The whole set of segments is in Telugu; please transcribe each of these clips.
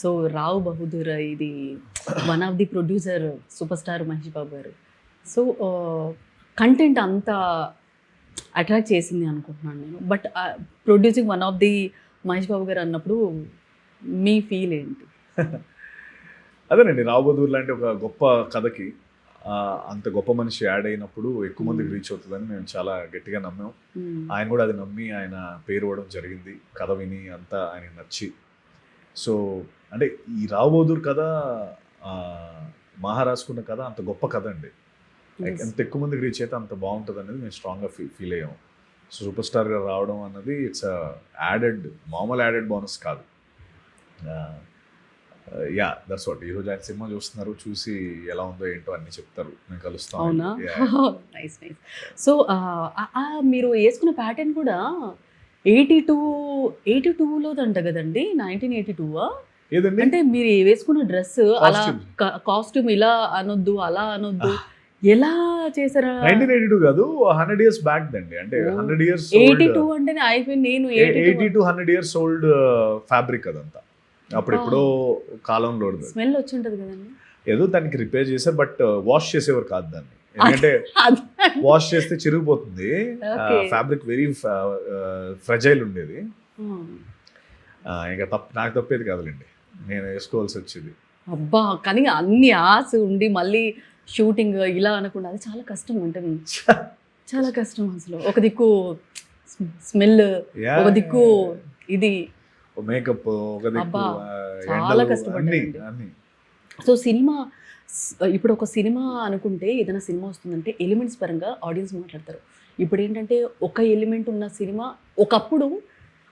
సో రావు బహదూర్ ఇది one of the producer super star Mahesh Babu గారు. సో కంటెంట్ అంత అట్రాక్ట్ చేసింది అనుకుంటున్నాను నేను. But producing one of the Mahesh Babu గారు అన్నప్పుడు మీ ఫీల్ ఏంటి? అదేనండి, రావుబహదూర్ లాంటి ఒక గొప్ప కథకి అంత గొప్ప మనిషి యాడ్ అయినప్పుడు ఎక్కువ మందికి రీచ్ అవుతుందని మేము చాలా గట్టిగా నమ్మాం. ఆయన కూడా అది నమ్మి ఆయన పేరు ఇవ్వడం జరిగింది. కథ విని అంతా ఆయనకి నచ్చి. సో అంటే ఈ రావుబహదూర్ కథ రాసుకున్న కథ అంత గొప్ప కథ అండి. ఎంత ఎక్కువ మందికి రీచ్ అయితే అంత బాగుంటుంది అనేది మేము స్ట్రాంగ్గా ఫీల్ అయ్యాము. సో సూపర్ స్టార్గా రావడం అన్నది ఇట్స్ మామూలు యాడెడ్ బోనస్ కాదు. Yeah, that's what. ఈరోజు ఆయన సినిమా చూస్తున్నారు, చూసి ఎలా ఉందో ఏంటో అన్ని చెప్తారు, నేను కలుస్తాను. అవునా? Nice nice. సో మీరు వేసుకున్న ప్యాటర్న్ కూడా 82లోదంట కదండి, 1982 ఏదండి అంటే మీరు వేసుకున్న డ్రెస్ అలా కాస్ట్యూమ్ ఇలా అనొద్దు అలా అనొద్దు, ఎలా చేశారా? 1982 కాదు, 100 years బ్యాక్ దండి. అంటే 100 years 82 అంటేనే అయిపోయింది. నేను 100 years ఓల్డ్ ఫ్యాబ్రిక్ అదంతా. అప్పుడెప్పుడో కాలంలో స్మెల్ వచ్చి ఉంటది కదండి. ఏదో దానికి రిపేర్ చేశారు, బట్ వాష్ చేసేవారు కాదు దాన్ని. ఎందుకంటే వాష్ చేస్తే చిరిగిపోతుంది. ఫ్యాబ్రిక్ వెరీ ఫ్రెజైల్ ఉండేది. ఇంకా నాకు తప్పేది కాదులేండి, నేను వేసుకోవాల్సి వచ్చేది. అబ్బా, కానీ అన్ని ఆశ ఉండి మళ్ళీ షూటింగ్ ఇలా అనకుండా అది చాలా కష్టం. అంటే చాలా కష్టం అసలు. ఒక దిక్కు స్మెల్, ఒక దిక్కు ఇది మేకప్, ఒక దిక్కు చాలా కష్టపడ్డాను. సో సినిమా ఇప్పుడు ఒక సినిమా అనుకుంటే, ఏదైనా సినిమా వస్తుందంటే ఎలిమెంట్స్ పరంగా ఆడియన్స్ మాట్లాడతారు. ఇప్పుడు ఏంటంటే ఒక ఎలిమెంట్ ఉన్న సినిమా, ఒకప్పుడు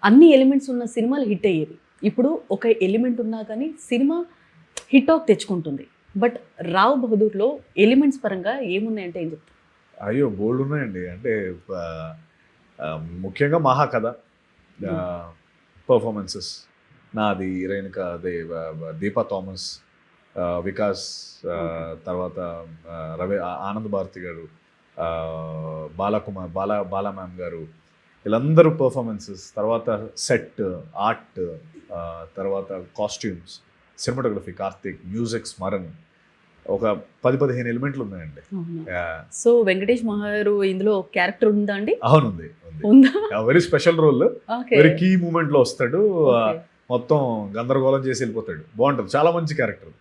అన్ని ఎలిమెంట్స్ ఉన్న సినిమాలు హిట్ అయ్యేవి. ఇప్పుడు ఒక ఎలిమెంట్ ఉన్నా కానీ సినిమా హిట్ టాక్ తెచ్చుకుంటుంది. బట్ రావు బహదూర్లో ఎలిమెంట్స్ పరంగా ఏమున్నాయంటే ఏం చెప్తారు? అయ్యో బోల్డ్ ఉన్నాయండి. అంటే ముఖ్యంగా మహాకథ, పర్ఫార్మెన్సెస్ నాది, రేణుక, దీపా థామస్, వికాస్, తర్వాత రవి, ఆనంద్ భారతి గారు, బాలకుమార్, బాలా మ్యామ్ గారు, వీళ్ళందరూ పర్ఫార్మెన్సెస్, తర్వాత సెట్ ఆర్ట్, తర్వాత costumes, cinematography Karthik, music Smaran, ఒక 10-15 ఎలిమెంట్లు ఉన్నాయండి. సో వెంకటేష్ మహారు ఇందులో క్యారెక్టర్ ఉందా అండి? అవునుంది, very special role, very key moment లో వస్తాడు, మొత్తం గందరగోళం చేసి వెళ్ళిపోతాడు. బాగుంటుంది, చాలా మంచి క్యారెక్టర్.